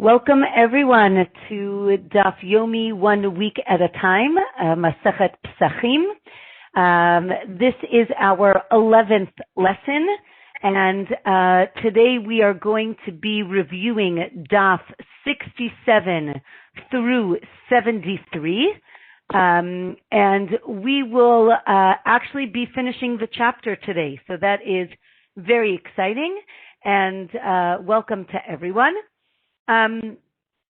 Welcome everyone to Daf Yomi 1 week at a time, Masechet Pesachim. This is our 11th lesson, and today we are going to be reviewing Daf 67 through 73, and we will actually be finishing the chapter today, so that is very exciting, and welcome to everyone. On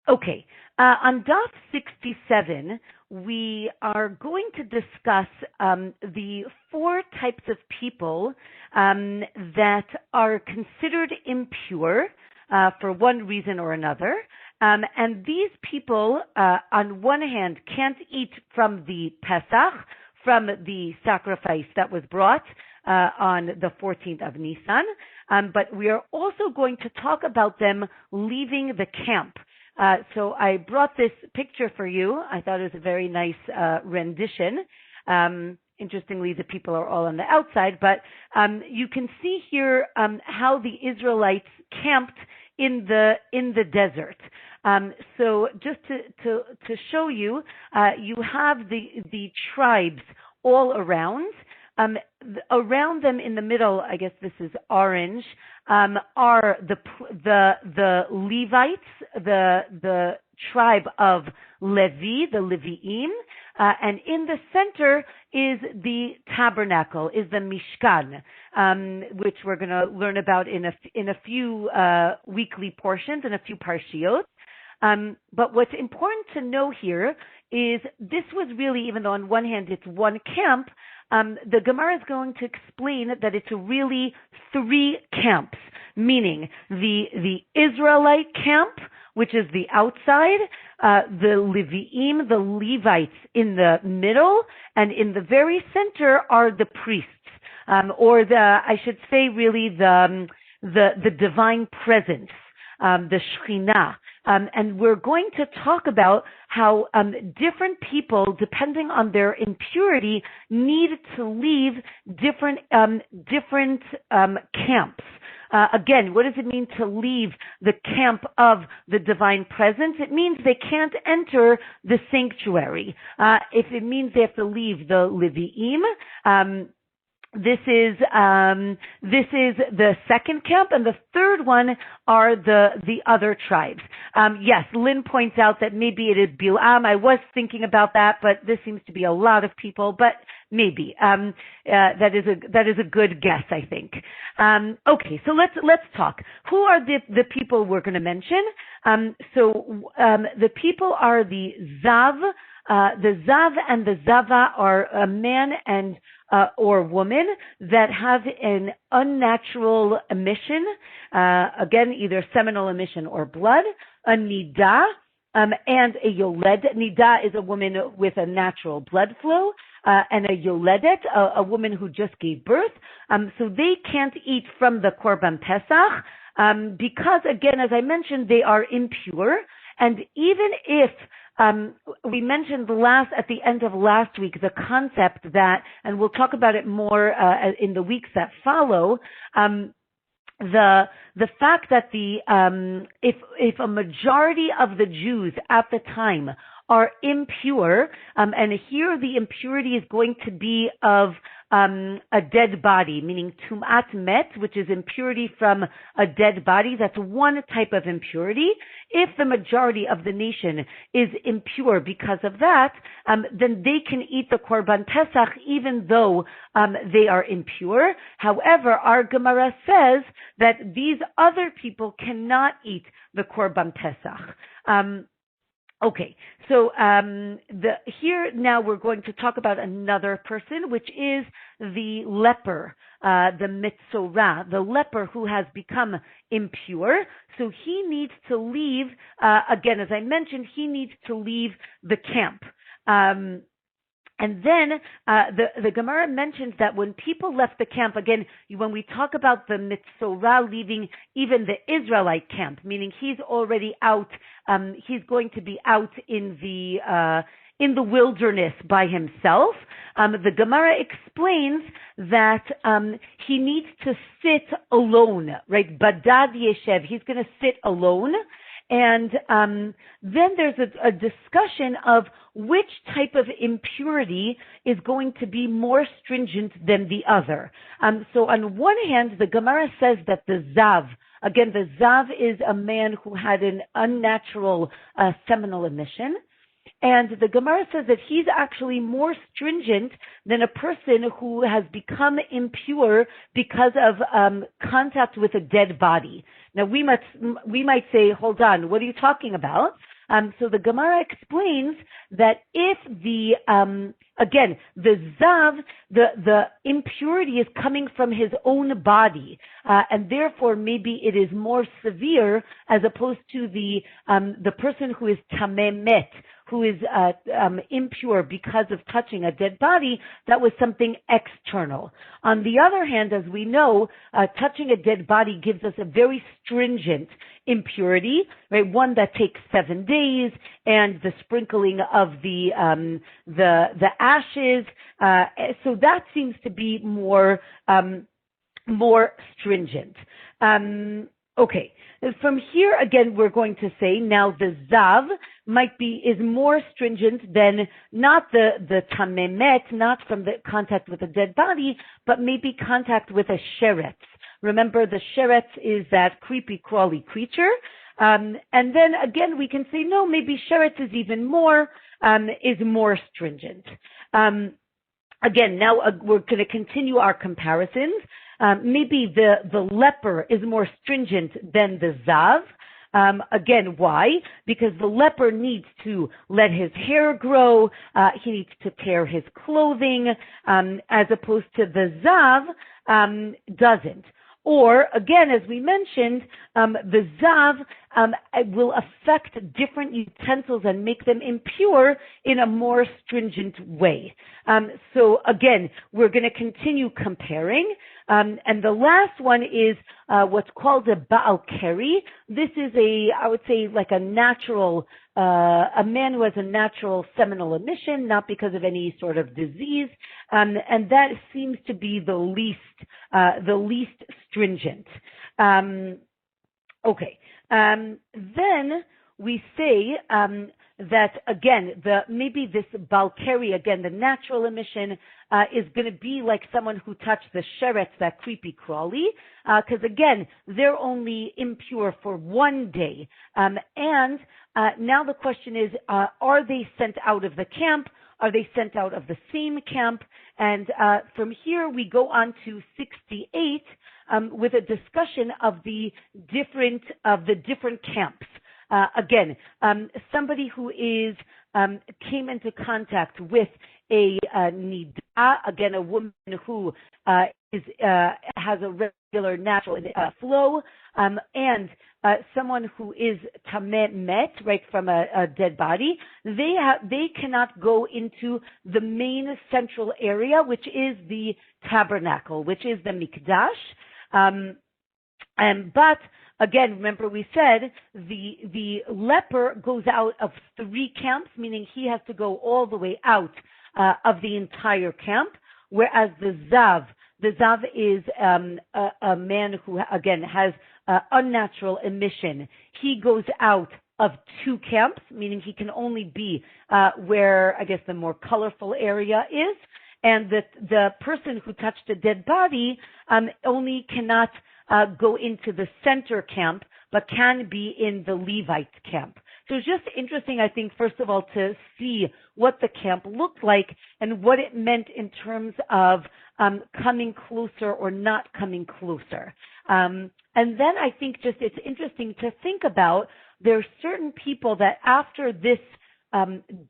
Daf 67, we are going to discuss the 4 types of people that are considered impure for one reason or another. And these people, on one hand, can't eat from the Pesach, from the sacrifice that was brought on the 14th of Nissan, but we are also going to talk about them leaving the camp. So I brought this picture for you. I thought it was a very nice rendition. Interestingly, the people are all on the outside, but you can see here how the Israelites camped in the desert. So just to show you, you have the tribes all around. Around them in the middle, I guess this is orange, are the Levites, the tribe of Levi, the Leviim, and in the center is the tabernacle, is the Mishkan, which we're going to learn about in a few weekly portions, in a few parshiot. But what's important to know here is this was really, even though on one hand it's one camp, the Gemara is going to explain that it's really 3 camps, meaning the Israelite camp, which is the outside, the Leviim, the Levites in the middle, and in the very center are the priests, or I should say really the divine presence, the Shekhinah. And we're going to talk about how different people, depending on their impurity, need to leave different camps. Again, what does it mean to leave the camp of the divine presence? It means they can't enter the sanctuary. If it means they have to leave the Leviim, this is the second camp, and the third one are the other tribes. Yes, Lynn points out that maybe it is Bilam. I was thinking about that, but this seems to be a lot of people, but maybe. That is a good guess, I think. Okay, so let's talk. Who are the people we're going to mention? The people are the Zav. The Zav and the Zava are a man and or woman that have an unnatural emission, again, either seminal emission or blood, a Nida, and a Yoled. Nida is a woman with a natural blood flow, and a Yoledet, a woman who just gave birth. So they can't eat from the Korban Pesach, because, again, as I mentioned, they are impure, and even if we mentioned at the end of last week the concept that, and we'll talk about it more in the weeks that follow, the fact that if a majority of the Jews at the time are impure, and here the impurity is going to be of a dead body, meaning tumat met, which is impurity from a dead body. That's one type of impurity. If the majority of the nation is impure because of that, then they can eat the Korban Pesach even though they are impure. However, our Gemara says that these other people cannot eat the Korban Pesach. Okay, so here now we're going to talk about another person, which is the leper, the mitzorah, the leper who has become impure. So he needs to leave, again, as I mentioned, he needs to leave the camp. And then the Gemara mentions that when people left the camp, again, when we talk about the mitzorah leaving even the Israelite camp, meaning he's already out, he's going to be out in the wilderness by himself. The Gemara explains that he needs to sit alone, right? Badad yeshev, he's going to sit alone. And then there's a discussion of which type of impurity is going to be more stringent than the other. So on one hand, the Gemara says that the Zav, again, the Zav is a man who had an unnatural seminal emission. And the Gemara says that he's actually more stringent than a person who has become impure because of contact with a dead body. Now, we might say, hold on, what are you talking about? So the Gemara explains that if again, the Zav, the impurity is coming from his own body, and therefore maybe it is more severe as opposed to the person who is Tameh Met, who is impure because of touching a dead body. That was something external. On the other hand, as we know, touching a dead body gives us a very stringent impurity, right? One that takes 7 days, and the sprinkling of the ashes. So that seems to be more stringent. Okay. From here, again, we're going to say now the Zav is more stringent than not the Tameh Met, not from the contact with a dead body, but maybe contact with a sheretz. Remember, the sheretz is that creepy, crawly creature. And then again, we can say, no, maybe sheretz is even more stringent. Again, now we're going to continue our comparisons. Maybe the leper is more stringent than the Zav. Again, why? Because the leper needs to let his hair grow, he needs to tear his clothing, as opposed to the Zav doesn't. Or, again, as we mentioned, the Zav will affect different utensils and make them impure in a more stringent way. So, again, we're going to continue comparing. And the last one is what's called a Baal Keri. This is I would say, like a natural, a man who has a natural seminal emission, not because of any sort of disease. And that seems to be the least stringent. Okay. Then we say that, again, maybe this Baal Keri, again, the natural emission, is going to be like someone who touched the sheretz, that creepy crawly, because, again, they're only impure for 1 day. And now the question is, are they sent out of the camp? Are they sent out of the same camp? And from here we go on to 68 with a discussion of the different camps. Again, somebody who came into contact with a nida, again, a woman who has a regular natural flow, and someone who is tameh met, right, from a dead body, they cannot go into the main central area, which is the tabernacle, which is the mikdash. But again, remember we said the leper goes out of 3 camps, meaning he has to go all the way out of the entire camp, whereas the Zav is a man who, again, has unnatural emission. He goes out of 2 camps, meaning he can only be where, I guess, the more colorful area is, and the person who touched a dead body only cannot go into the center camp, but can be in the Levite camp. So it's just interesting, I think, first of all, to see what the camp looked like and what it meant in terms of coming closer or not coming closer. And then I think just it's interesting to think about, there are certain people that after this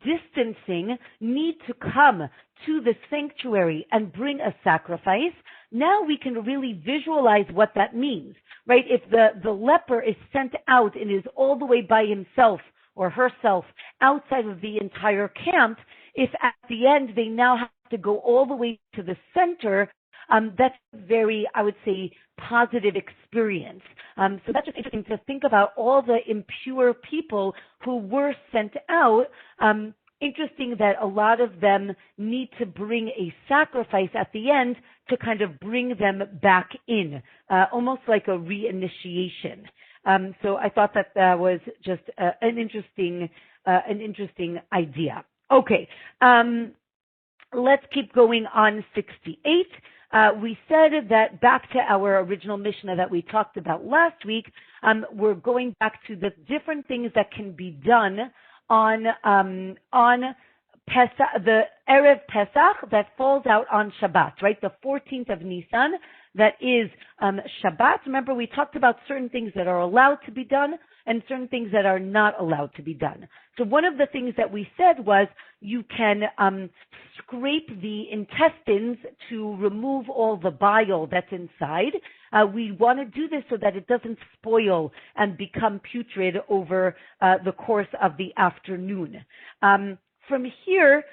distancing need to come to the sanctuary and bring a sacrifice. Now we can really visualize what that means, right? If the leper is sent out and is all the way by himself or herself outside of the entire camp, if at the end they now have to go all the way to the center, that's a very, I would say, positive experience. So that's just interesting to think about all the impure people who were sent out. Interesting that a lot of them need to bring a sacrifice at the end to kind of bring them back in, almost like a reinitiation. So I thought that that was just an interesting idea. Okay. Let's keep going on 68. We said that back to our original Mishnah that we talked about last week, we're going back to the different things that can be done on Pesach, the Erev Pesach that falls out on Shabbat, right? The 14th of Nissan, that is Shabbat. Remember, we talked about certain things that are allowed to be done and certain things that are not allowed to be done. So one of the things that we said was you can scrape the intestines to remove all the bile that's inside. We want to do this so that it doesn't spoil and become putrid over the course of the afternoon. From here,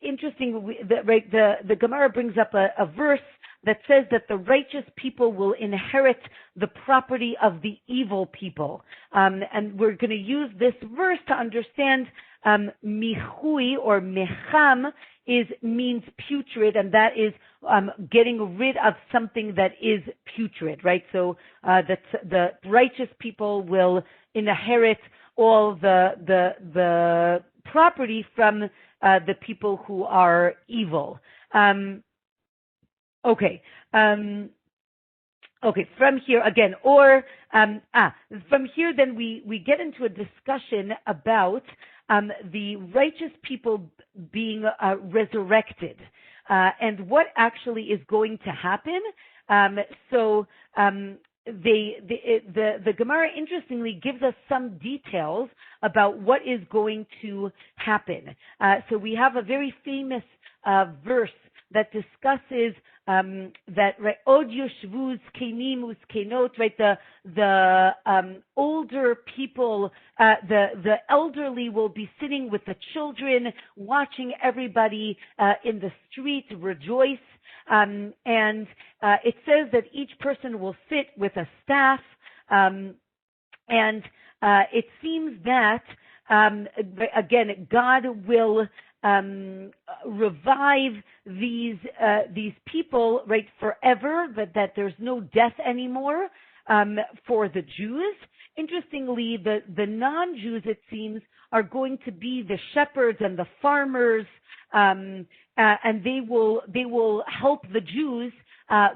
interesting, the Gemara brings up a verse that says that the righteous people will inherit the property of the evil people. And we're going to use this verse to understand michui or mecham means putrid, and that is getting rid of something that is putrid, right? So the righteous people will inherit all the property from the people who are evil. Okay. Okay. From here again, from here, then we get into a discussion about the righteous people being resurrected, and what actually is going to happen. The Gemara interestingly gives us some details about what is going to happen. So we have a very famous verse that discusses that od yoshvu zkenim uzkenot, right? The older people, the elderly will be sitting with the children, watching everybody in the street rejoice. And it says that each person will sit with a staff, and it seems that again God will revive these people, right, forever, that there's no death anymore for the Jews. Interestingly, the non-Jews, it seems, are going to be the shepherds and the farmers, and they will help the Jews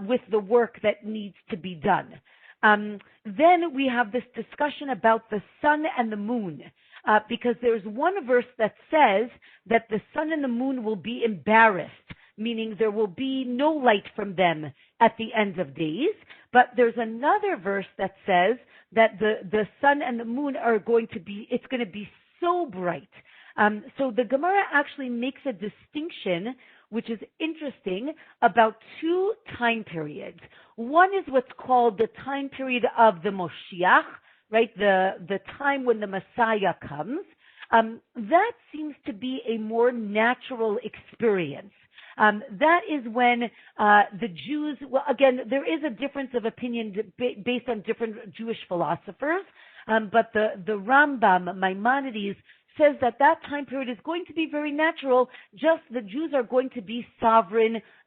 with the work that needs to be done. Then we have this discussion about the sun and the moon. Because there's one verse that says that the sun and the moon will be embarrassed, meaning there will be no light from them at the end of days. But there's another verse that says that the sun and the moon it's going to be so bright. So the Gemara actually makes a distinction, which is interesting, about two time periods. One is what's called the time period of the Moshiach, right, the time when the Messiah comes. That seems to be a more natural experience. That is when the Jews, well, again, there is a difference of opinion based on different Jewish philosophers, but the Rambam, Maimonides, says that time period is going to be very natural. Just the Jews are going to be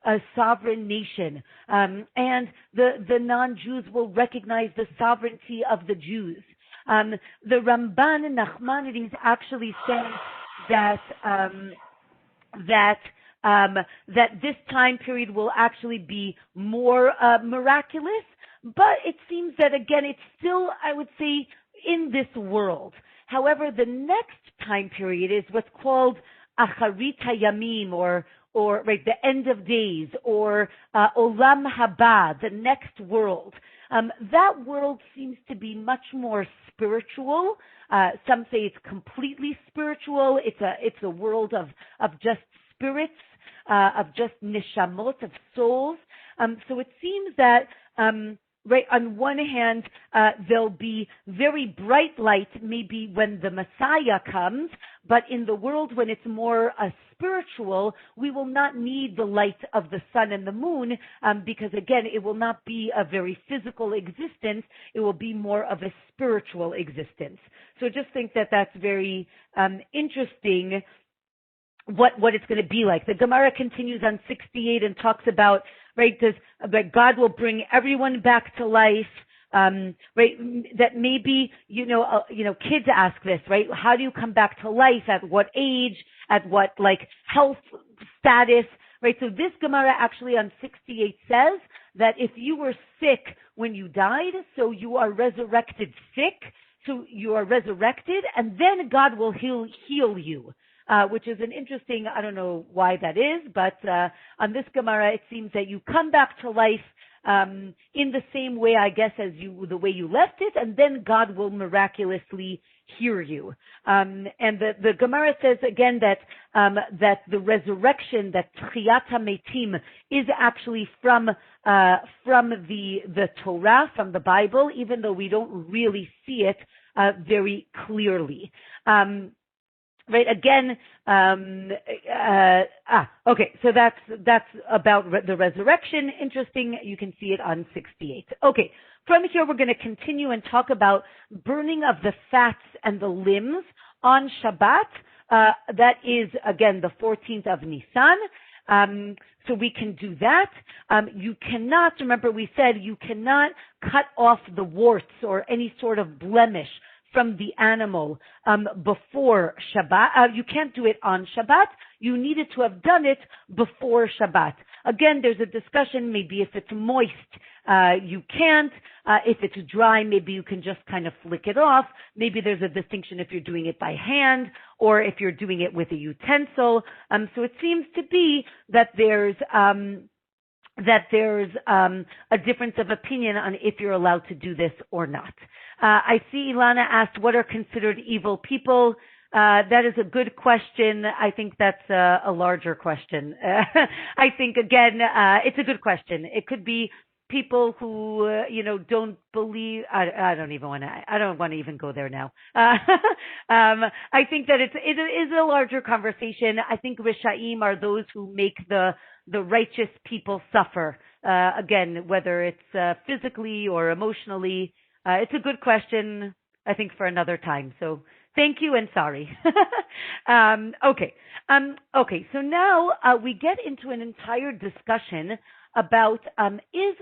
a sovereign nation, and the non-Jews will recognize the sovereignty of the Jews. The Ramban and Nachmanides actually say that this time period will actually be more miraculous, but it seems that again it's still, I would say, in this world. However, the next time period is what's called Acharit Hayamim, or right, the end of days, or Olam Haba, the next world. That world seems to be much more spiritual. Some say it's completely spiritual. It's a world of just spirits, of just neshamot, of souls. So it seems that right, on one hand, there'll be very bright light maybe when the Messiah comes, but in the world when it's more spiritual, we will not need the light of the sun and the moon, because again, it will not be a very physical existence. It will be more of a spiritual existence. So just think that that's very interesting, what it's going to be like. The Gemara continues on 68 and talks about, right, that God will bring everyone back to life. right? That maybe, kids ask this, right? How do you come back to life? At what age? At what, like, health status? Right? So this Gemara actually on 68 says that if you were sick when you died, so you are resurrected sick, so you are resurrected, and then God will heal you. Which is an interesting, I don't know why that is, but on this Gemara, it seems that you come back to life in the same way, I guess, as the way you left it, and then God will miraculously hear you. And the Gemara says again that the resurrection, that Tchiyat HaMetim, is actually from the Torah, from the Bible, even though we don't really see it very clearly. Right, again, okay, so that's about the resurrection. Interesting, you can see it on 68. Okay, from here we're going to continue and talk about burning of the fats and the limbs on Shabbat. That is, again, the 14th of Nissan. So we can do that. You cannot, remember we said you cannot cut off the warts or any sort of blemish from the animal before Shabbat. You can't do it on Shabbat. You needed to have done it before Shabbat. Again, there's a discussion, maybe if it's moist, you can't. If it's dry, maybe you can just kind of flick it off. Maybe there's a distinction if you're doing it by hand or if you're doing it with a utensil. So it seems to be that there's a difference of opinion on if you're allowed to do this or not. I see Ilana asked, what are considered evil people? That is a good question. I think that's a larger question. I think, again, it's a good question. It could be people who, don't believe, I don't want to even go there now. I think that it is a larger conversation. I think Rishaim are those who make the righteous people suffer. Again, whether it's physically or emotionally. It's a good question, I think, for another time. So thank you and sorry. Okay. So now we get into an entire discussion about is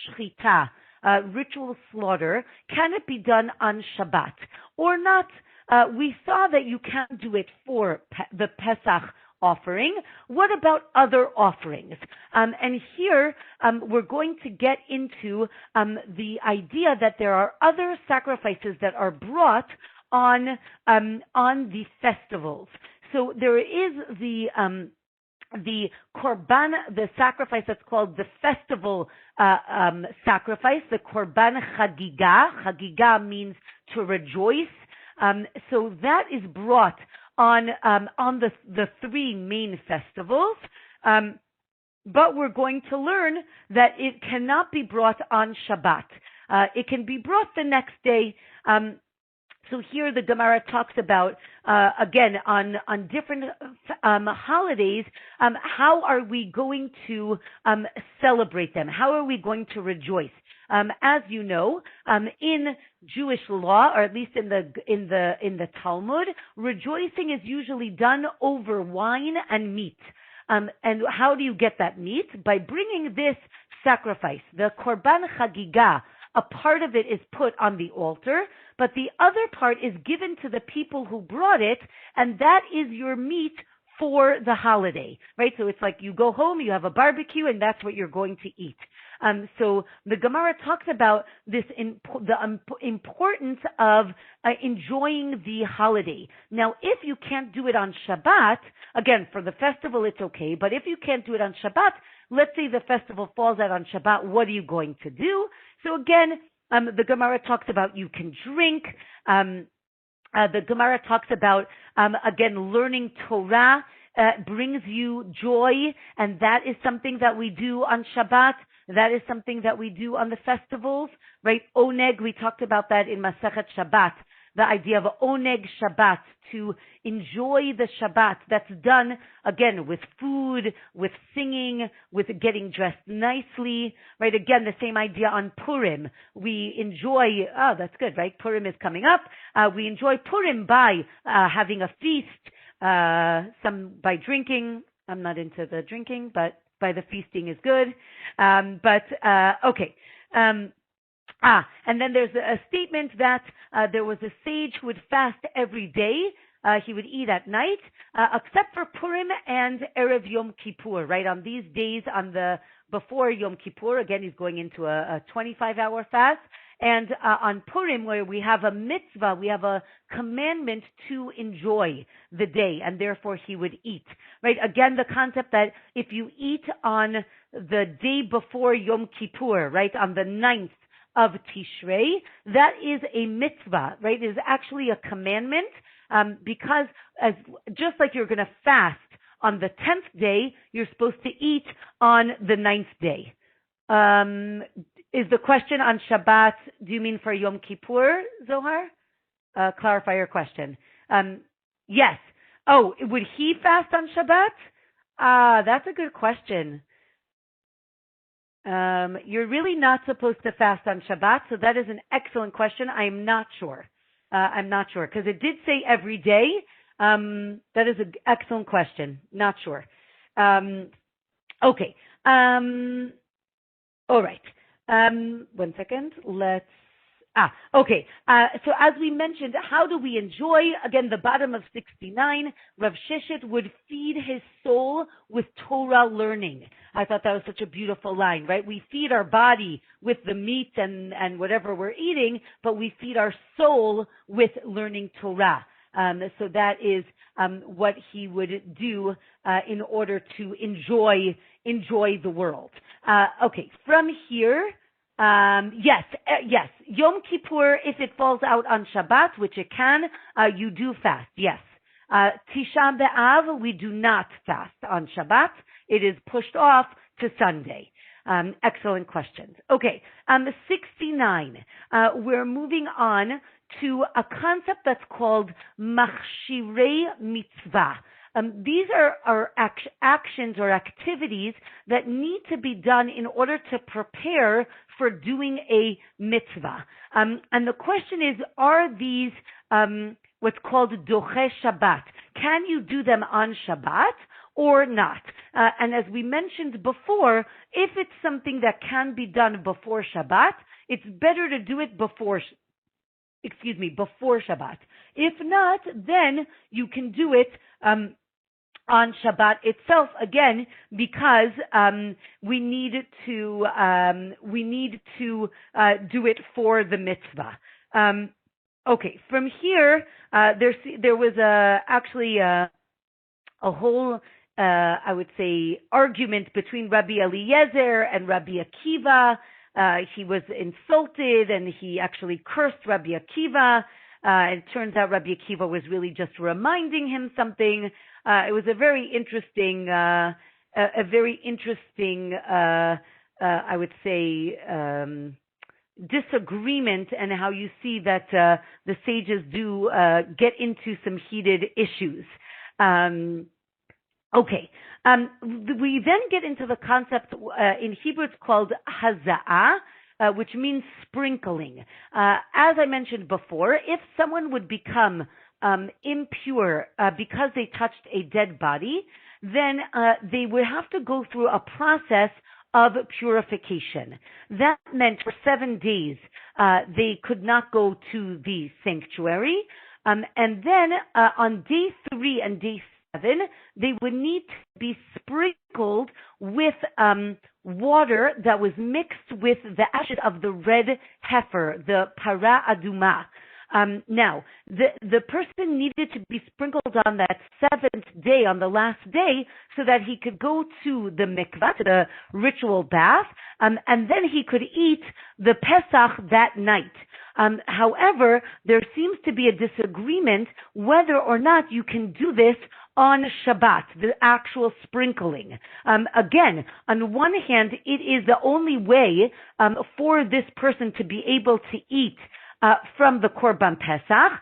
shchita, ritual slaughter, can it be done on Shabbat or not? We saw that you can do it for the Pesach offering. What about other offerings? And here we're going to get into the idea that there are other sacrifices that are brought on the festivals. So there is the korban, the sacrifice that's called the festival sacrifice, the korban chagiga. Chagiga means to rejoice. So that is brought on the three main festivals. But we're going to learn that it cannot be brought on Shabbat. It can be brought the next day. So here the Gemara talks about, again, on different holidays, how are we going to celebrate them? How are we going to rejoice? As you know, in Jewish law, or at least in the Talmud, rejoicing is usually done over wine and meat. And how do you get that meat? By bringing this sacrifice, the Korban Chagiga. A part of it is put on the altar, but the other part is given to the people who brought it, and that is your meat for the holiday, right? So it's like you go home, you have a barbecue, and that's what you're going to eat. So the Gemara talks about this the importance of enjoying the holiday. Now, if you can't do it on Shabbat, again, for the festival, it's okay. But if you can't do it on Shabbat, let's say the festival falls out on Shabbat, what are you going to do? So again, the Gemara talks about you can drink. The Gemara talks about, again, learning Torah brings you joy, and that is something that we do on Shabbat. That is something that we do on the festivals, right? Oneg, we talked about that in Masechet Shabbat, the idea of Oneg Shabbat, to enjoy the Shabbat. That's done, again, with food, with singing, with getting dressed nicely, right? Again, the same idea on Purim. We enjoy, that's good, right? Purim is coming up. We enjoy Purim by having a feast, some by drinking. I'm not into the drinking, but by the feasting is good. Okay. And then there's a statement that there was a sage who would fast every day. He would eat at night, except for Purim and Erev Yom Kippur, right? On these days, before Yom Kippur, again, he's going into a 25-hour fast. And on Purim, where we have a mitzvah, we have a commandment to enjoy the day, and therefore he would eat, right? Again, the concept that if you eat on the day before Yom Kippur, right, on the 9th of Tishrei, that is a mitzvah, right? It is actually a commandment, because just like you're going to fast on the 10th day, you're supposed to eat on the 9th day. Is the question on Shabbat, do you mean for Yom Kippur, Zohar? Clarify your question. Yes. Oh, would he fast on Shabbat? That's a good question. You're really not supposed to fast on Shabbat, so that is an excellent question. I'm not sure. I'm not sure, because it did say every day. That is an excellent question. Not sure. Okay. All right. 1 second. Okay. So as we mentioned, how do we enjoy? Again, the bottom of 69, Rav Sheshet would feed his soul with Torah learning. I thought that was such a beautiful line, right? We feed our body with the meat and whatever we're eating, but we feed our soul with learning Torah. So that is what he would do in order to enjoy the world. Okay, from here, yes, Yom Kippur, if it falls out on Shabbat, which it can, you do fast, yes. Tisha B'Av, we do not fast on Shabbat. It is pushed off to Sunday. Excellent questions. Okay, 69. We're moving on to a concept that's called machshirei mitzvah. These are actions or activities that need to be done in order to prepare for doing a mitzvah. And the question is, are these what's called doche Shabbat? Can you do them on Shabbat or not? And as we mentioned before, if it's something that can be done before Shabbat, it's better to do it before Shabbat. If not, then you can do it on Shabbat itself, again, because we need to do it for the mitzvah. Okay, from here, there was actually a whole, I would say, argument between Rabbi Eliezer and Rabbi Akiva. He was insulted and he actually cursed Rabbi Akiva. It turns out Rabbi Akiva was really just reminding him something. It was a very interesting, I would say, disagreement, and how you see that the sages do get into some heated issues. Okay. We then get into the concept, in Hebrew it's called haza'ah, which means sprinkling. As I mentioned before, if someone would become impure because they touched a dead body, then they would have to go through a process of purification. That meant for 7 days they could not go to the sanctuary, and then on day 3 and day 7, they would need to be sprinkled with water that was mixed with the ashes of the red heifer, the para aduma. Now, the person needed to be sprinkled on that 7th day, on the last day, so that he could go to the mikvah, to the ritual bath, and then he could eat the Pesach that night. However, there seems to be a disagreement whether or not you can do this on Shabbat, the actual sprinkling. Again, on one hand, it is the only way for this person to be able to eat from the Korban Pesach.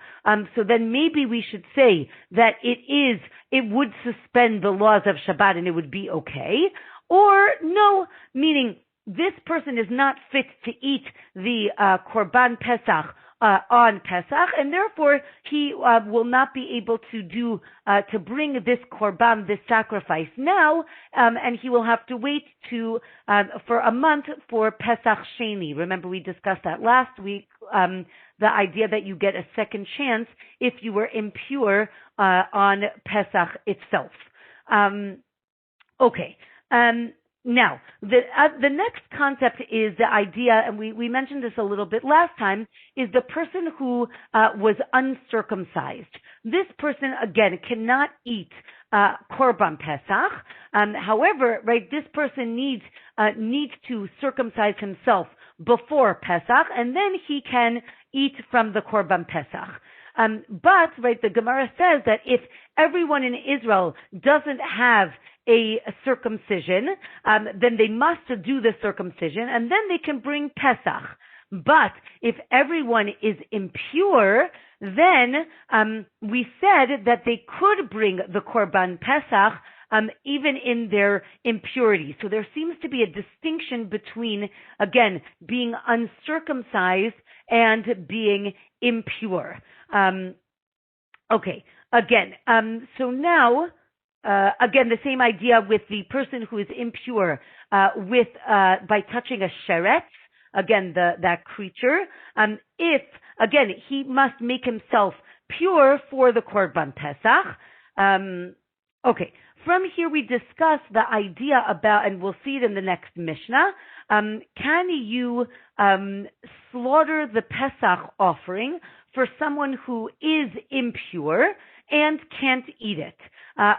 So then maybe we should say that it would suspend the laws of Shabbat and it would be okay. Or no, meaning this person is not fit to eat the Korban Pesach on Pesach, and therefore he will not be able to bring this korban, this sacrifice now, and he will have to wait for a month for Pesach Sheni. Remember, we discussed that last week. The idea that you get a second chance if you were impure on Pesach itself. Okay. Now, the next concept is the idea, and we mentioned this a little bit last time, is the person who was uncircumcised. This person, again, cannot eat korban Pesach. However, right, this person needs to circumcise himself before Pesach, and then he can eat from the korban Pesach. But, right, the Gemara says that if everyone in Israel doesn't have a circumcision, then they must do the circumcision, and then they can bring Pesach. But if everyone is impure, then we said that they could bring the korban Pesach even in their impurity. So there seems to be a distinction between, again, being uncircumcised and being impure. Okay, again, so now, again, the same idea with the person who is impure by touching a sheret, again, that creature. If, again, he must make himself pure for the korban Pesach. Okay, from here we discuss the idea about, and we'll see it in the next Mishnah, can you slaughter the Pesach offering for someone who is impure and can't eat it?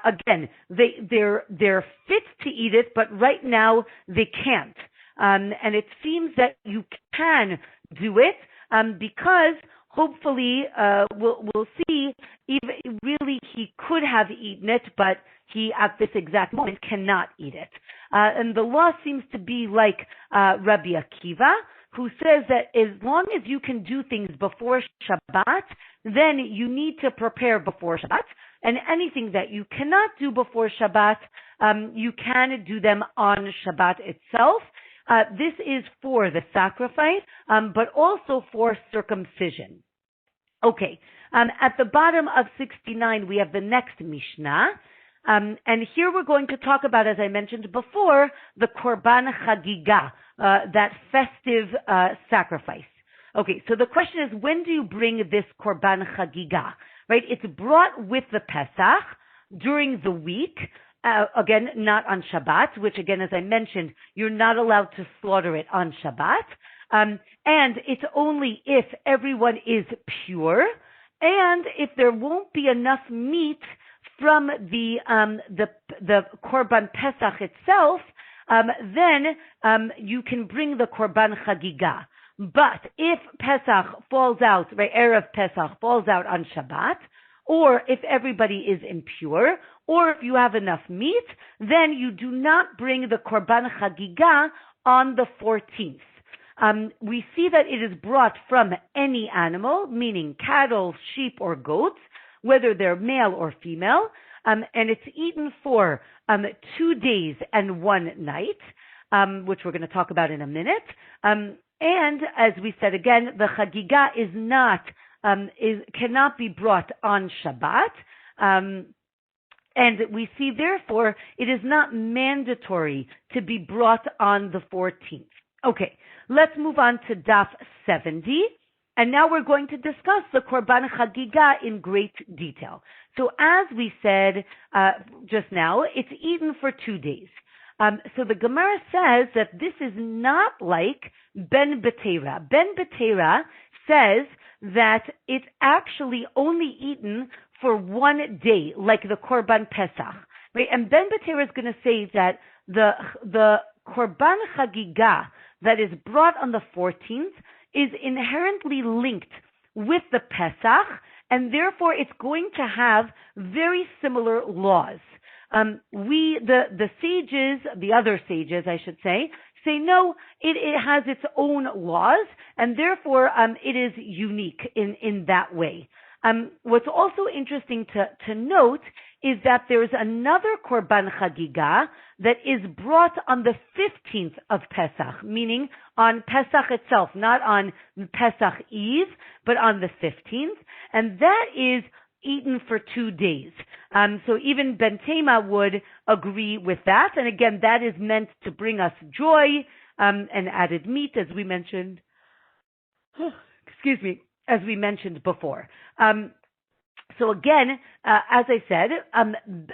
Again, they're fit to eat it, but right now they can't. And it seems that you can do it because hopefully we'll see. Even really, he could have eaten it, but he at this exact moment cannot eat it. And the law seems to be like Rabbi Akiva, who says that as long as you can do things before Shabbat, then you need to prepare before Shabbat. And anything that you cannot do before Shabbat, you can do them on Shabbat itself. This is for the sacrifice, but also for circumcision. Okay, at the bottom of 69, we have the next Mishnah. And here we're going to talk about, as I mentioned before, the Korban Chagiga, that festive sacrifice. Okay, so the question is, when do you bring this Korban Chagiga? Right, it's brought with the Pesach during the week, again, not on Shabbat, which again, as I mentioned, you're not allowed to slaughter it on Shabbat. And it's only if everyone is pure, and if there won't be enough meat from the Korban Pesach itself, then you can bring the Korban Chagiga. But if Pesach falls out, right, Erev Pesach falls out on Shabbat, or if everybody is impure, or if you have enough meat, then you do not bring the Korban Chagiga on the 14th. We see that it is brought from any animal, meaning cattle, sheep, or goats, whether they're male or female, and it's eaten for 2 days and 1 night, which we're going to talk about in a minute. And as we said again, the Chagiga cannot be brought on Shabbat. And we see, therefore, it is not mandatory to be brought on the 14th. Okay, let's move on to Daf 70. And now we're going to discuss the Korban Chagiga in great detail. So as we said just now, it's eaten for 2 days. So the Gemara says that this is not like Ben Betera. Ben Betera says that it's actually only eaten for 1 day, like the Korban Pesach. Right? And Ben Betera is going to say that the Korban Chagiga that is brought on the 14th is inherently linked with the Pesach, and therefore it's going to have very similar laws. The sages, the other sages, I should say no, it has its own laws, and therefore it is unique in that way. What's also interesting to note is that there's another Korban Chagiga that is brought on the 15th of Pesach, meaning on Pesach itself, not on Pesach Eve, but on the 15th, and that is eaten for 2 days. So even Ben Tema would agree with that, and again, that is meant to bring us joy and added meat, as we mentioned. Excuse me, as we mentioned before. So again, as I said,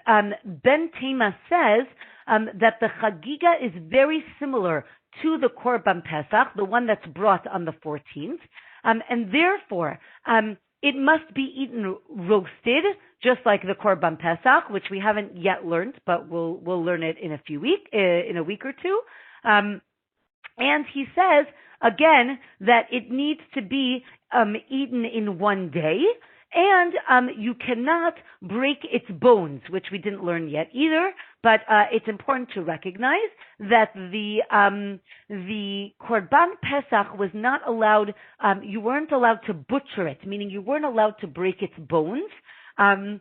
Ben Tema says that the Chagiga is very similar to the Korban Pesach, the one that's brought on the 14th, and therefore it must be eaten roasted, just like the Korban Pesach, which we haven't yet learned, but we'll learn it in a week or two. And he says again that it needs to be eaten in 1 day. And you cannot break its bones, which we didn't learn yet either. But it's important to recognize that the Korban Pesach was not allowed. You weren't allowed to butcher it, meaning you weren't allowed to break its bones. And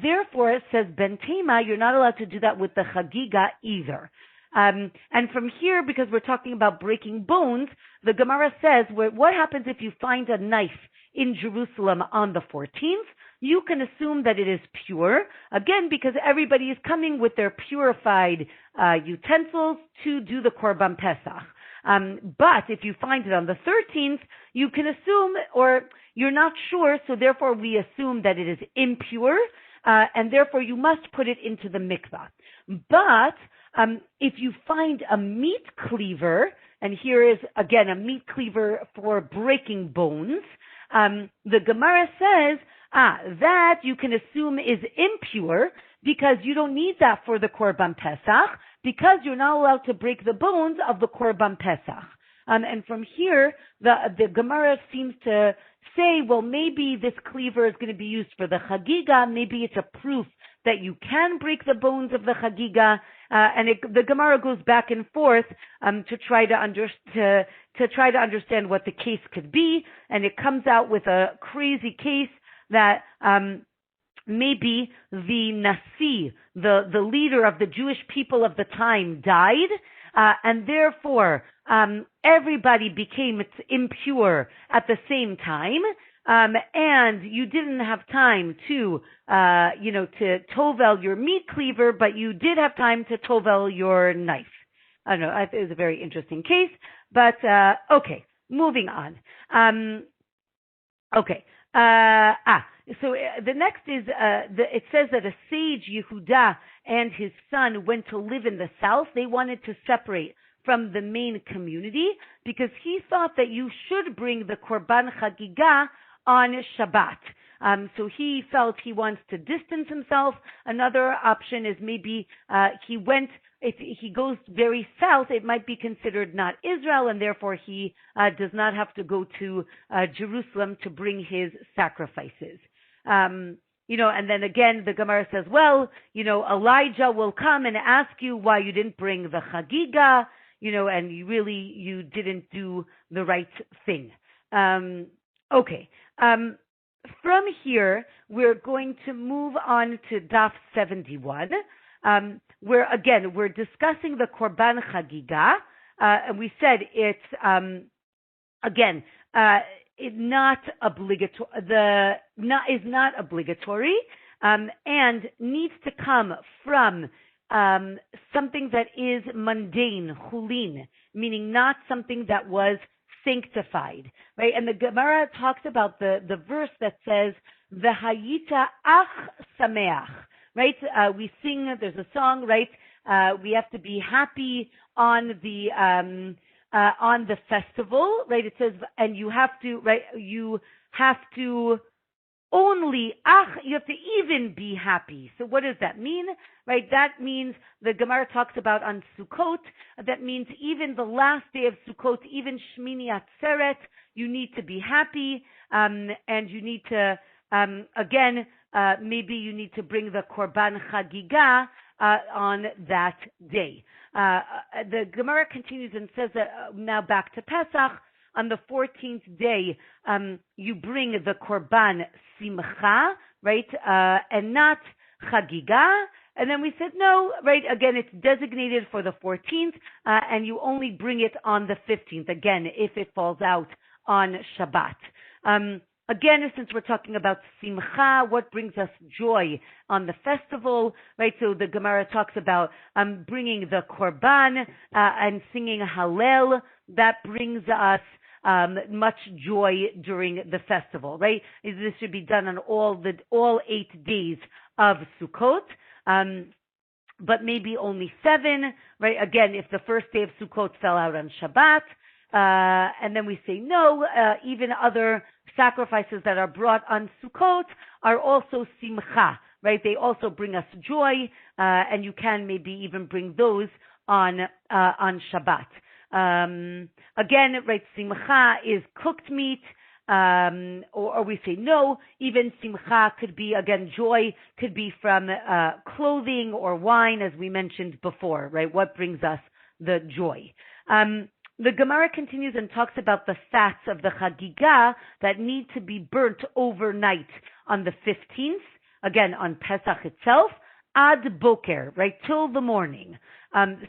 therefore, says Ben Tema, you're not allowed to do that with the Chagiga either. And from here, because we're talking about breaking bones, the Gemara says, what happens if you find a knife in Jerusalem on the 14th? You can assume that it is pure, again, because everybody is coming with their purified utensils to do the Korban Pesach. But if you find it on the 13th, you can assume, or you're not sure, so therefore we assume that it is impure, and therefore you must put it into the mikvah. But if you find a meat cleaver, and here is, again, a meat cleaver for breaking bones, the Gemara says, that you can assume is impure because you don't need that for the Korban Pesach because you're not allowed to break the bones of the Korban Pesach. And from here, the Gemara seems to say, well, maybe this cleaver is going to be used for the Chagiga. Maybe it's a proof that you can break the bones of the Chagiga. And the Gemara goes back and forth to try to understand what the case could be, and it comes out with a crazy case that maybe the Nasi, the leader of the Jewish people of the time, died, and therefore everybody became impure at the same time. And you didn't have time to tovel your meat cleaver, but you did have time to tovel your knife. I don't know. It was a very interesting case, but okay, moving on. So the next is it says that a sage Yehuda and his son went to live in the south. They wanted to separate from the main community because he thought that you should bring the Korban Chagiga on Shabbat. So he felt he wants to distance himself. Another option is maybe if he goes very south, it might be considered not Israel, and therefore he does not have to go to Jerusalem to bring his sacrifices. And then again, the Gemara says, well, Elijah will come and ask you why you didn't bring the Chagiga, and you didn't do the right thing. Okay. From here, we're going to move on to Daf 71, where again, we're discussing the Korban Chagiga, and we said it's, it's not obligatory, is not obligatory, and needs to come from something that is mundane, chulin, meaning not something that was sanctified, right? And the Gemara talks about the verse that says, "V'hayita ach sameach," right? We sing, there's a song, right? We have to be happy on the festival, right? It says, and you have to, right? You have to only, you have to even be happy. So what does that mean? Right? That means the Gemara talks about on Sukkot, that means even the last day of Sukkot, even Shmini Atzeret, you need to be happy, and you need to, maybe you need to bring the Korban Chagiga on that day. The Gemara continues and says that now back to Pesach, on the 14th day, you bring the Korban Simcha, right? And not chagiga. And then we said no, right? Again, it's designated for the 14th, and you only bring it on the 15th. Again, if it falls out on Shabbat. Again, since we're talking about simcha, what brings us joy on the festival, right? So the Gemara talks about bringing the korban and singing Hallel. That brings us much joy during the festival, right? This should be done on all 8 days of Sukkot. But maybe only 7, right? Again, if the first day of Sukkot fell out on Shabbat, and then we say no, even other sacrifices that are brought on Sukkot are also simcha, right? They also bring us joy, and you can maybe even bring those on Shabbat. Again, right, simcha is cooked meat, or we say no, even simcha could be, again, joy could be from clothing or wine, as we mentioned before, right? What brings us the joy? The Gemara continues and talks about the fats of the chagiga that need to be burnt overnight on the 15th, again, on Pesach itself, ad boker, right, till the morning.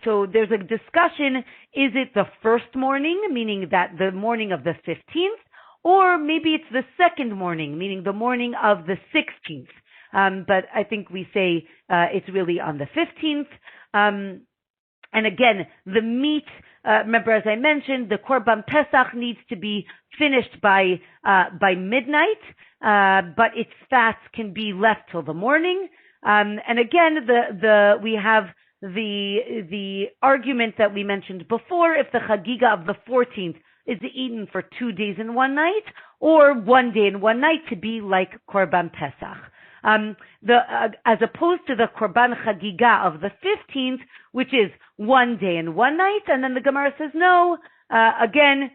So there's a discussion, is it the first morning, meaning that the morning of the 15th, or maybe it's the second morning, meaning the morning of the 16th. But I think we say it's really on the 15th. And again, the meat, remember as I mentioned, the Korban Pesach needs to be finished by midnight, but its fats can be left till the morning. And again, we have the argument that we mentioned before, if the Chagiga of the 14th is eaten for 2 days and 1 night, or 1 day and 1 night to be like Korban Pesach. As opposed to the Korban Chagiga of the 15th, which is 1 day and 1 night, and then the Gemara says no. Again,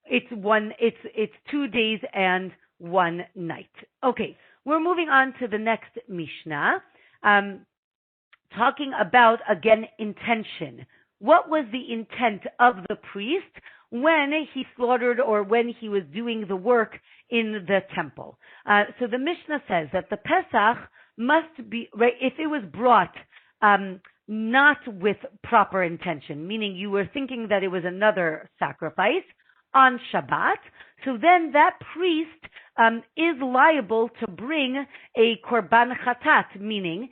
it's 2 days and 1 night. Okay, we're moving on to the next Mishnah, talking about again intention. What was the intent of the priest when he slaughtered or when he was doing the work in the temple? So the Mishnah says that the Pesach must be, right, if it was brought not with proper intention, meaning you were thinking that it was another sacrifice on Shabbat, so then that priest is liable to bring a korban chatat, meaning,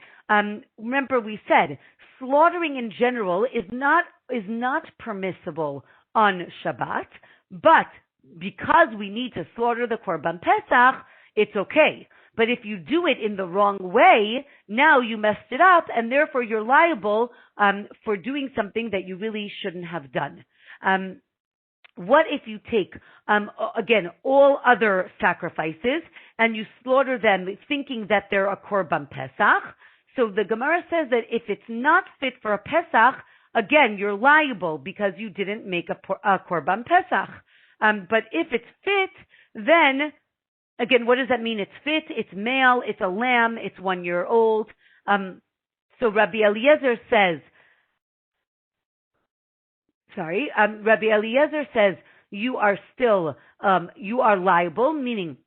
remember we said, slaughtering in general is not permissible on Shabbat, but because we need to slaughter the Korban Pesach, it's okay. But if you do it in the wrong way, now you messed it up, and therefore you're liable for doing something that you really shouldn't have done. What if you take, again, all other sacrifices, and you slaughter them thinking that they're a Korban Pesach? So the Gemara says that if it's not fit for a Pesach, again, you're liable because you didn't make a Korban Pesach. But if it's fit, then, again, what does that mean? It's fit, it's male, it's a lamb, it's 1 year old. So Rabbi Eliezer says, you are still, you are liable, meaning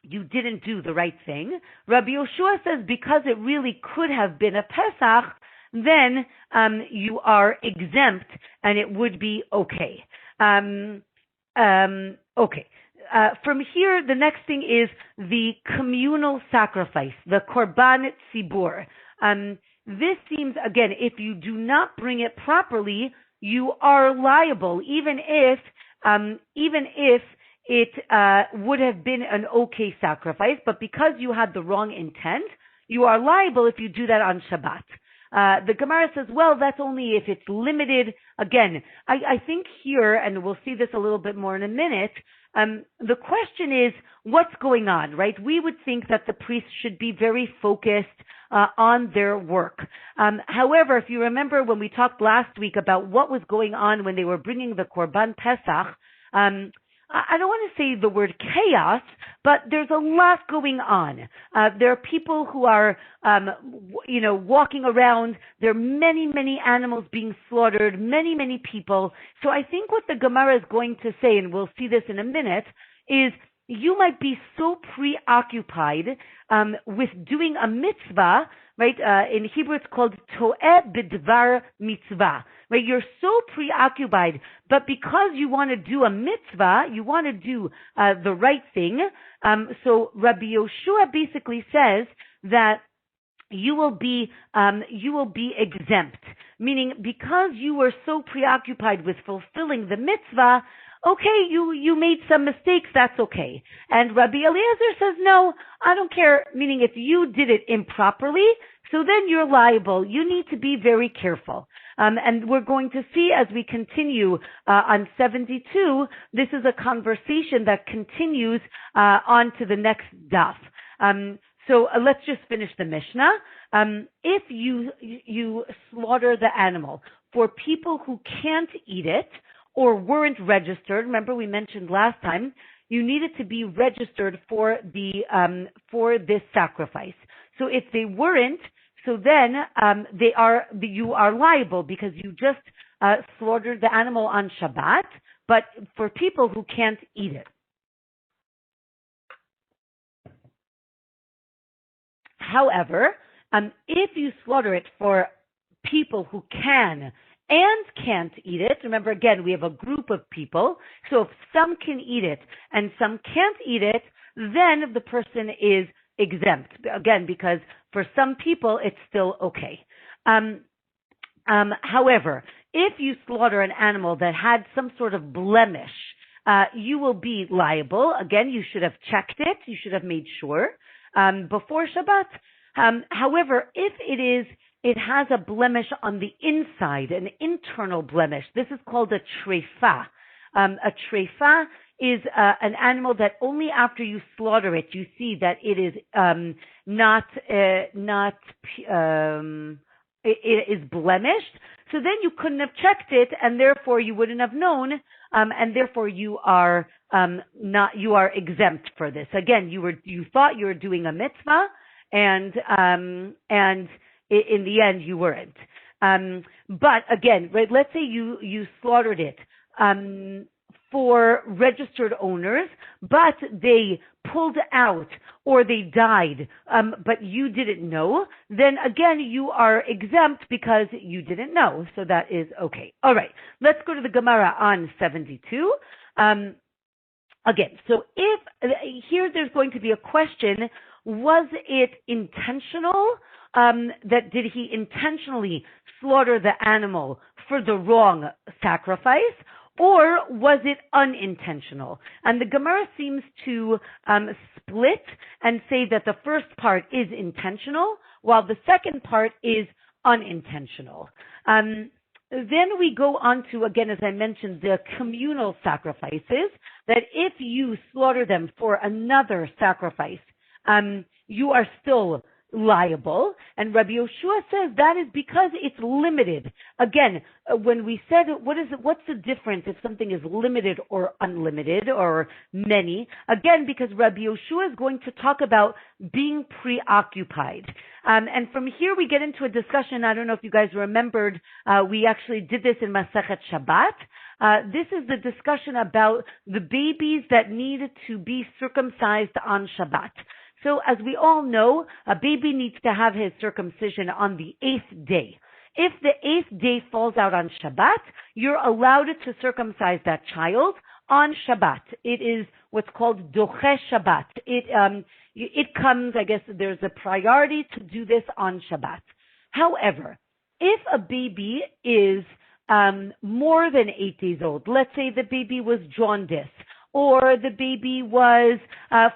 you didn't do the right thing. Rabbi Yoshua says because it really could have been a Pesach, then you are exempt and it would be okay. Okay. From here, the next thing is the communal sacrifice, the korban tzibur. This seems, again, if you do not bring it properly, you are liable, even if it would have been an okay sacrifice, but because you had the wrong intent, you are liable if you do that on Shabbat. The Gemara says, well, that's only if it's limited. Again, I think here, and we'll see this a little bit more in a minute, the question is, what's going on, right? We would think that the priests should be very focused on their work. However, if you remember when we talked last week about what was going on when they were bringing the Korban Pesach, I don't want to say the word chaos, but there's a lot going on. There are people who are, walking around. There are many, many animals being slaughtered, many, many people. So I think what the Gemara is going to say, and we'll see this in a minute, is you might be so preoccupied with doing a mitzvah, right? In Hebrew, it's called to'eh b'dvar mitzvah, right? You're so preoccupied, but because you want to do a mitzvah, you want to do the right thing. So Rabbi Yoshua basically says that you will be exempt, meaning because you were so preoccupied with fulfilling the mitzvah, okay, you made some mistakes, that's okay. And Rabbi Eliezer says, no, I don't care, meaning if you did it improperly, so then you're liable. You need to be very careful. And we're going to see as we continue on 72, this is a conversation that continues on to the next daf. So let's just finish the Mishnah. If you slaughter the animal for people who can't eat it or weren't registered, remember we mentioned last time, you needed to be registered for this sacrifice. So if they weren't, so then you are liable because you just slaughtered the animal on Shabbat, but for people who can't eat it. However, if you slaughter it for people who can and can't eat it, remember again, we have a group of people, so if some can eat it and some can't eat it, then the person is exempt, again, because for some people it's still okay. However, if you slaughter an animal that had some sort of blemish, you will be liable. Again, you should have checked it, you should have made sure before Shabbat. However, if it has a blemish on the inside, an internal blemish, this is called a treifa. A treifa is an animal that only after you slaughter it, you see that it is it is blemished. So then you couldn't have checked it, and therefore you wouldn't have known, and therefore you are exempt for this. Again, you thought you were doing a mitzvah, and in the end you weren't. But again, right, let's say you slaughtered it for registered owners, but they pulled out or they died, but you didn't know, then again, you are exempt because you didn't know. So that is okay. All right, let's go to the Gemara on 72. Again, so here there's going to be a question, was it intentional? Did he intentionally slaughter the animal for the wrong sacrifice? Or was it unintentional? And the Gemara seems to split and say that the first part is intentional, while the second part is unintentional. Then we go on to, again, as I mentioned, the communal sacrifices, that if you slaughter them for another sacrifice, you are still liable. And Rabbi Yoshua says that is because it's limited. Again, when we said, what's the difference if something is limited or unlimited or many? Again, because Rabbi Yoshua is going to talk about being preoccupied. And from here we get into a discussion. I don't know if you guys remembered, we actually did this in Masechet Shabbat. This is the discussion about the babies that need to be circumcised on Shabbat. So as we all know, a baby needs to have his circumcision on the 8th day. If the 8th day falls out on Shabbat, you're allowed to circumcise that child on Shabbat. It is what's called doche Shabbat. It comes, I guess there's a priority to do this on Shabbat. However, if a baby is more than 8 days old, let's say the baby was jaundiced, or the baby was,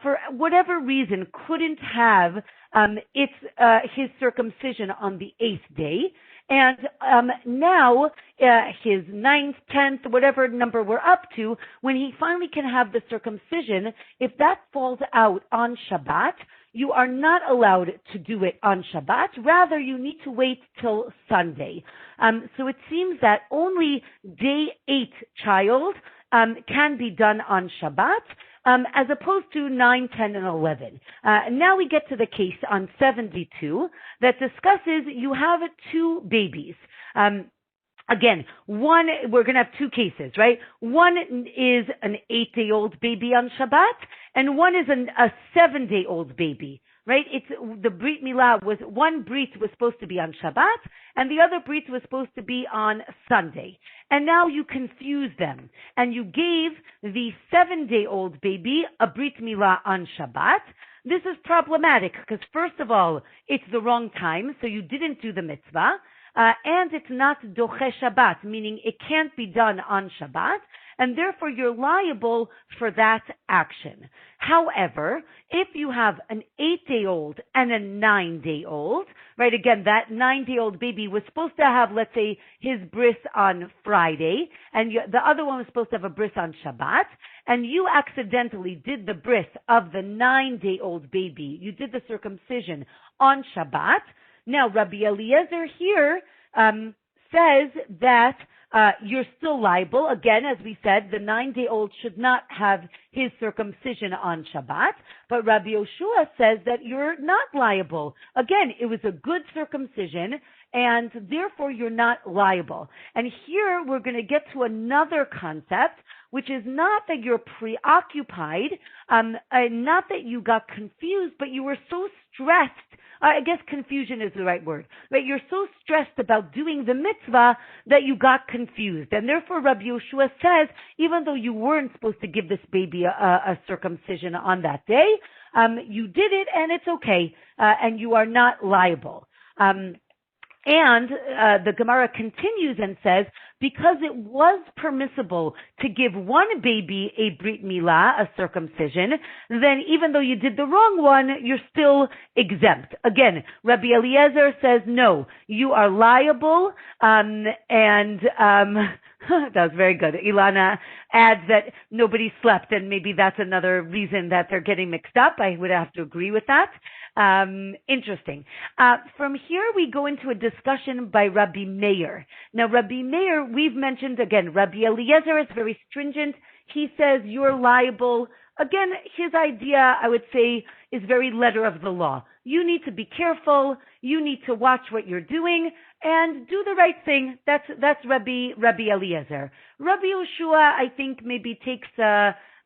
for whatever reason, couldn't have his circumcision on the 8th day, and now his 9th, 10th, whatever number we're up to, when he finally can have the circumcision, if that falls out on Shabbat, you are not allowed to do it on Shabbat. Rather, you need to wait till Sunday. So it seems that only day 8 child can be done on Shabbat, as opposed to 9, 10, and 11. Now we get to the case on 72 that discusses you have 2 babies. Again, we're going to have 2 cases, right? One is an 8-day-old baby on Shabbat, and one is a 7-day-old baby, right? It's the Brit Milah was one Brit was supposed to be on Shabbat, and the other Brit was supposed to be on Sunday. And now you confuse them, and you gave the 7-day-old baby a Brit Milah on Shabbat. This is problematic because, first of all, it's the wrong time, so you didn't do the mitzvah, and it's not doche Shabbat, meaning it can't be done on Shabbat, and therefore you're liable for that action. However, if you have an 8-day-old and a 9-day-old, right, again, that 9-day-old baby was supposed to have, let's say, his bris on Friday, and the other one was supposed to have a bris on Shabbat, and you accidentally did the bris of the 9-day-old baby, you did the circumcision on Shabbat. Now, Rabbi Eliezer here says that you're still liable. Again, as we said, the 9-day-old should not have his circumcision on Shabbat, but Rabbi Yoshua says that you're not liable. Again, it was a good circumcision, and therefore you're not liable. And here we're going to get to another concept, which is not that you're preoccupied, not that you got confused, but you were so stressed. I guess confusion is the right word, right? You're so stressed about doing the mitzvah that you got confused. And therefore, Rabbi Yoshua says, even though you weren't supposed to give this baby a circumcision on that day, you did it and it's okay, and you are not liable. And the Gemara continues and says, because it was permissible to give one baby a Brit Milah, a circumcision, then even though you did the wrong one, you're still exempt. Again, Rabbi Eliezer says, no, you are liable, that was very good. Ilana adds that nobody slept, and maybe that's another reason that they're getting mixed up. I would have to agree with that. Interesting. From here, we go into a discussion by Rabbi Meir. Now, Rabbi Meir, we've mentioned again, Rabbi Eliezer is very stringent. He says you're liable. Again, his idea, I would say, is very letter of the law. You need to be careful. You need to watch what you're doing and do the right thing. That's Rabbi Eliezer. Rabbi Yoshua, I think, maybe takes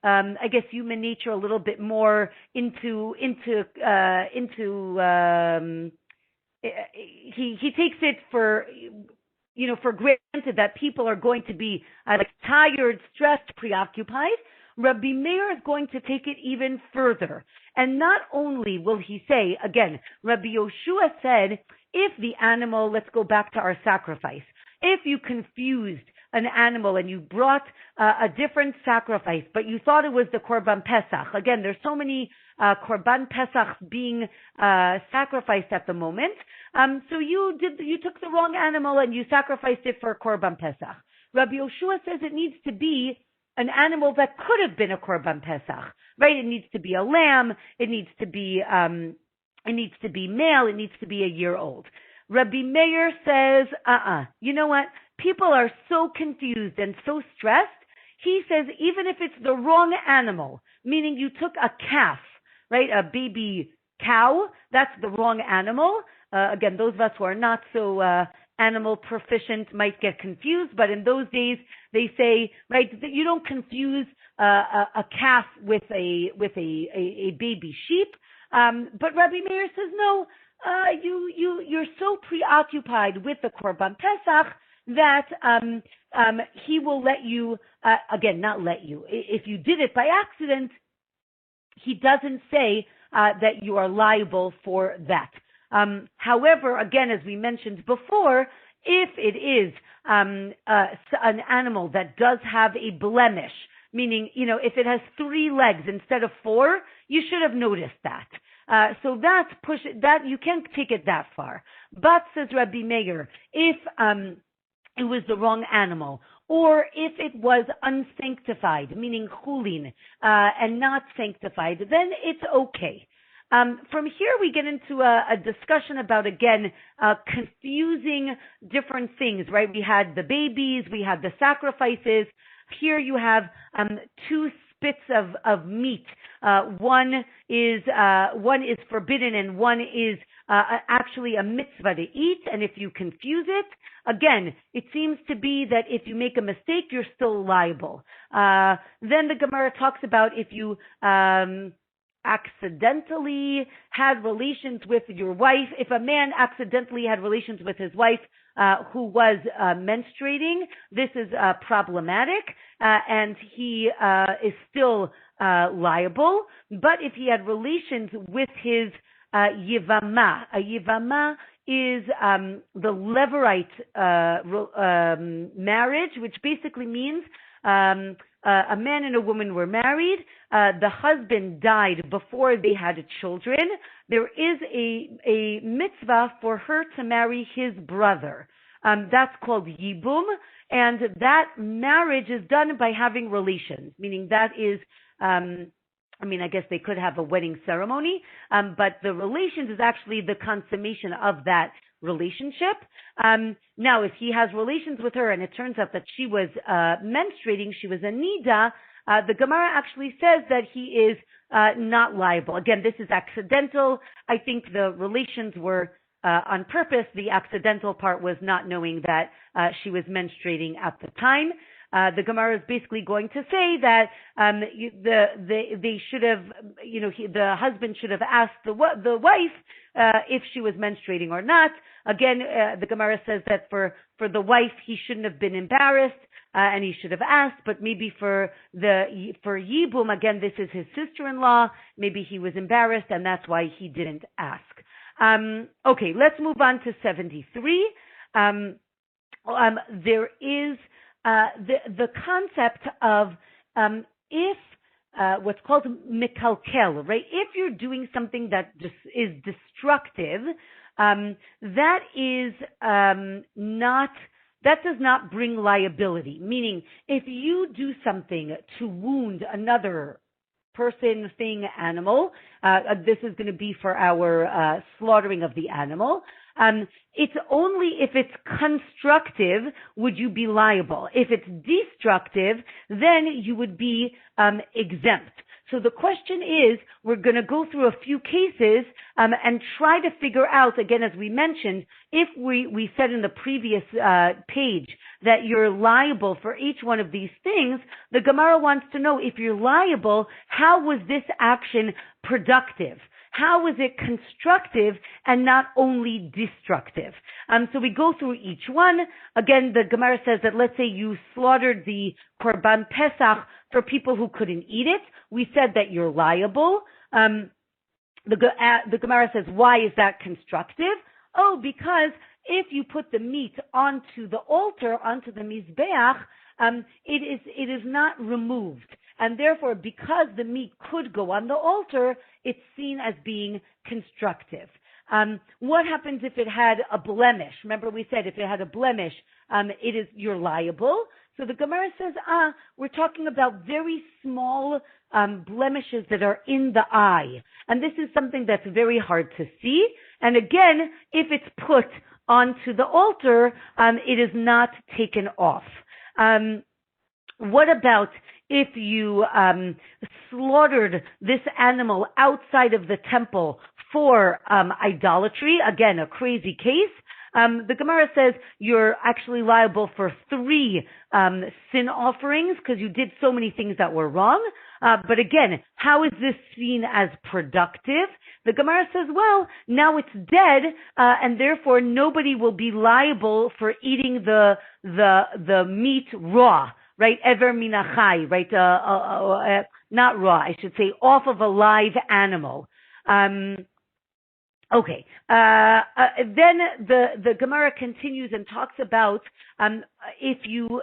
I guess human nature a little bit more into he takes it for granted that people are going to be tired, stressed, preoccupied. Rabbi Meir is going to take it even further. And not only will he say, again, Rabbi Yoshua said, if the animal, let's go back to our sacrifice, if you confused an animal and you brought a different sacrifice, but you thought it was the Korban Pesach. Again, there's so many Korban Pesach being sacrificed at the moment. So you took the wrong animal and you sacrificed it for Korban Pesach. Rabbi Yoshua says it needs to be an animal that could have been a Korban Pesach, right? It needs to be a lamb. It needs to be male. It needs to be a year old. Rabbi Meir says, you know what? People are so confused and so stressed. He says, even if it's the wrong animal, meaning you took a calf, right? A baby cow, that's the wrong animal. Again, those of us who are not so animal proficient might get confused, but in those days, they say, right, that you don't confuse a calf with a baby sheep. But Rabbi Meir says, no, you're so preoccupied with the Korban Pesach that he will let you, again, not let you. If you did it by accident, he doesn't say that you are liable for that. However, again, as we mentioned before, if it is an animal that does have a blemish, meaning, if it has 3 legs instead of 4, you should have noticed that. So that you can't take it that far. But, says Rabbi Meir, if it was the wrong animal, or if it was unsanctified, meaning chulin, and not sanctified, then it's okay. From here, we get into a discussion about, again, confusing different things, right? We had the babies, we had the sacrifices. Here you have 2 spits of meat. One is forbidden and one is actually a mitzvah to eat. And if you confuse it, again, it seems to be that if you make a mistake, you're still liable. Then the Gemara talks about if you accidentally had relations with your wife. If a man accidentally had relations with his wife who was menstruating, this is problematic, and he is still liable. But if he had relations with his yivama, a yivama is the levirate marriage, which basically means a man and a woman were married. The husband died before they had children. There is a mitzvah for her to marry his brother. That's called yibum, and that marriage is done by having relations, meaning that is, I guess they could have a wedding ceremony, but the relations is actually the consummation of that relationship. Now, if he has relations with her and it turns out that she was menstruating, she was a nida, the Gemara actually says that he is not liable. Again, this is accidental. I think the relations were on purpose. The accidental part was not knowing that she was menstruating at the time. The Gemara is basically going to say that they should have, the husband should have asked the wife if she was menstruating or not. Again, the Gemara says that for the wife, he shouldn't have been embarrassed and he should have asked. But maybe for Yibum, again, this is his sister-in-law. Maybe he was embarrassed and that's why he didn't ask. Okay, let's move on to 73. There is the concept of if what's called mikalkel, right? If you're doing something that is destructive, that does not bring liability. Meaning, if you do something to wound another person, thing, animal, this is going to be for our slaughtering of the animal. It's only if it's constructive would you be liable. If it's destructive, then you would be exempt. So the question is, we're going to go through a few cases and try to figure out, again, as we mentioned, if we said in the previous page that you're liable for each one of these things, the Gemara wants to know if you're liable, how was this action productive? How was it constructive and not only destructive? So we go through each one. Again, the Gemara says that let's say you slaughtered the Korban Pesach for people who couldn't eat it. We said that you're liable. The Gemara says, why is that constructive? Oh, because if you put the meat onto the altar, onto the Mizbeach, it is not removed. And therefore, because the meat could go on the altar, it's seen as being constructive. What happens if it had a blemish? Remember we said if it had a blemish, you're liable. So the Gemara says, we're talking about very small blemishes that are in the eye. And this is something that's very hard to see. And again, if it's put onto the altar, it is not taken off. What about if you slaughtered this animal outside of the temple for idolatry? Again, a crazy case. The Gemara says you're actually liable for 3 sin offerings because you did so many things that were wrong. But again, how is this seen as productive? The Gemara says, well, now it's dead, and therefore nobody will be liable for eating the meat raw. Right, ever minachai, right? Not raw, I should say, off of a live animal. Okay. Then the Gemara continues and talks about if you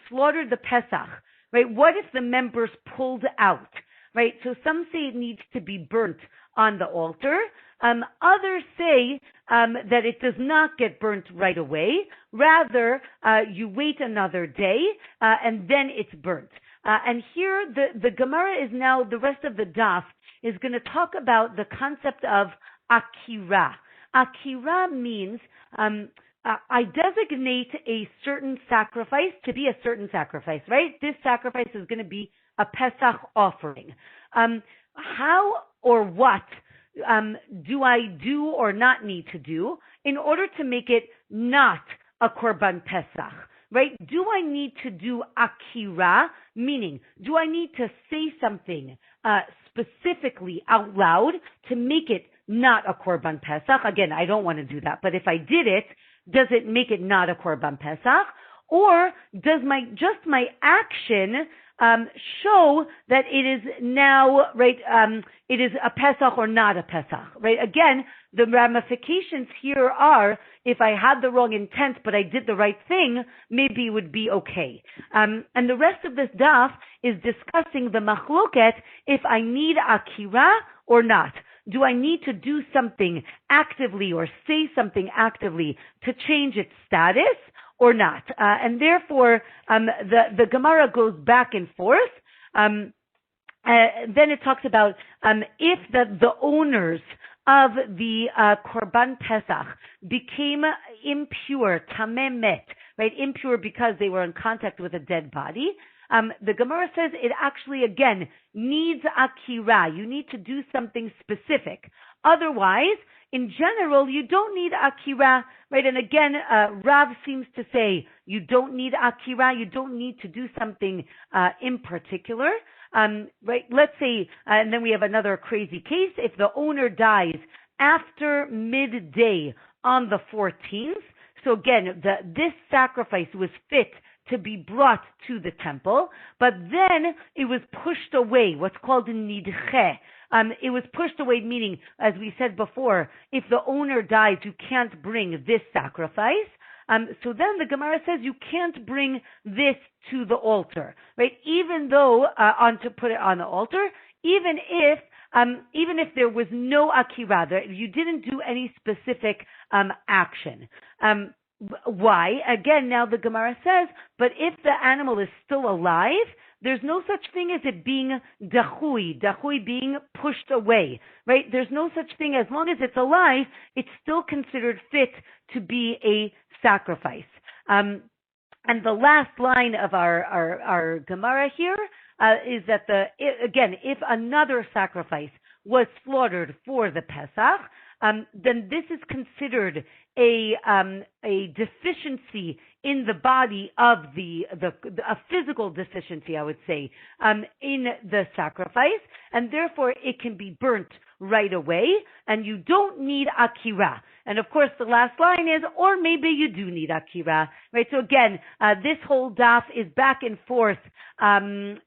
slaughtered the Pesach, right? What if the members pulled out, right? So some say it needs to be burnt on the altar. Others say that it does not get burnt right away. Rather, you wait another day and then it's burnt. And here the Gemara is now, the rest of the daf is going to talk about the concept of akira. Akira means I designate a certain sacrifice to be a certain sacrifice, right? This sacrifice is going to be a Pesach offering. How or what do I do or not need to do in order to make it not a Korban Pesach? Right? Do I need to do akira? Meaning, do I need to say something specifically out loud to make it not a Korban Pesach? Again, I don't want to do that, but if I did it, does it make it not a Korban Pesach? Or does my action show that it is now, right, it is a Pesach or not a Pesach, right? Again, the ramifications here are, if I had the wrong intent but I did the right thing, maybe it would be okay. And the rest of this daf is discussing the machloket if I need akira or not. Do I need to do something actively or say something actively to change its status or not? And therefore, the Gemara goes back and forth. Then it talks about if the owners of the Korban Pesach became impure, tameh met, right? Impure because they were in contact with a dead body. The Gemara says it actually, again, needs akira. You need to do something specific. Otherwise, in general, you don't need akira, right? And again, Rav seems to say you don't need akira. You don't need to do something in particular, right? Let's say, and then we have another crazy case. If the owner dies after midday on the 14th, so again, this sacrifice was fit to be brought to the temple, but then it was pushed away, what's called a nidche. It was pushed away, meaning, as we said before, if the owner dies, you can't bring this sacrifice. So then the Gemara says you can't bring this to the altar, right? Even though, to put it on the altar, even if there was no akira, you didn't do any specific action. Why? Again, now the Gemara says, but if the animal is still alive, there's no such thing as it being dahui being pushed away, right? There's no such thing. As long as it's alive, it's still considered fit to be a sacrifice. And the last line of our Gemara here is that if another sacrifice was slaughtered for the Pesach, then this is considered a deficiency in the body of a physical deficiency, I would say, in the sacrifice, and therefore it can be burnt right away, and you don't need akira. And of course, the last line is, or maybe you do need akira, right? So again, this whole daf is back and forth in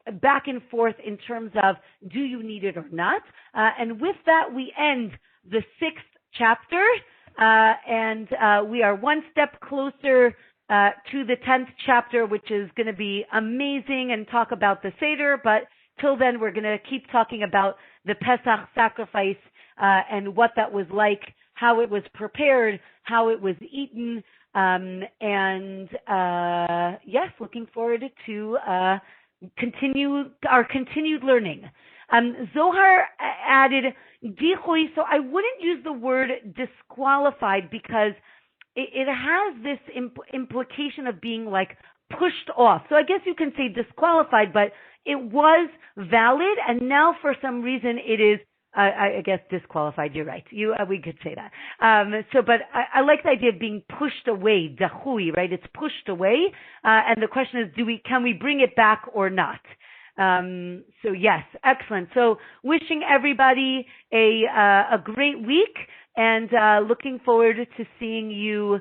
terms of do you need it or not. And with that, we end the 6th chapter, and we are one step closer to the 10th chapter, which is going to be amazing, and talk about the Seder. But till then, we're going to keep talking about the Pesach sacrifice and what that was like, how it was prepared, how it was eaten, and yes, looking forward to continued learning. Zohar added dichui, so I wouldn't use the word disqualified because it has this implication of being like pushed off. So I guess you can say disqualified, but it was valid, and now for some reason it is, I guess, disqualified. You're right. We could say that. But I like the idea of being pushed away, dahui, right? It's pushed away, and the question is, can we bring it back or not? So yes, excellent. So wishing everybody a great week, and looking forward to seeing you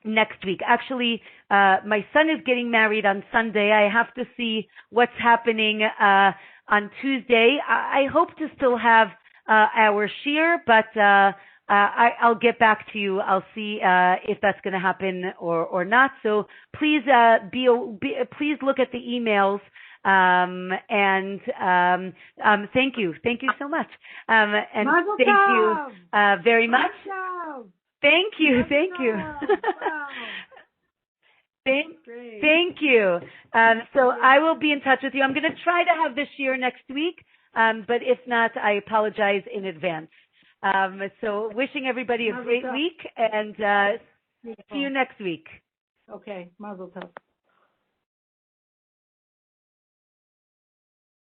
next week. Actually, my son is getting married on Sunday. I have to see what's happening on Tuesday. I hope to still have our shiur, but I'll get back to you. I'll see if that's going to happen or not. So please please look at the emails. And thank you so much. And Mazel thank tov. you very much. Mazel. Thank you. Mazel Thank you. tov. Thank you. So I will be in touch with you. I'm going to try to have this year next week, but if not, I apologize in advance. So wishing everybody a great week, and see you next week. Okay, Mazel tov.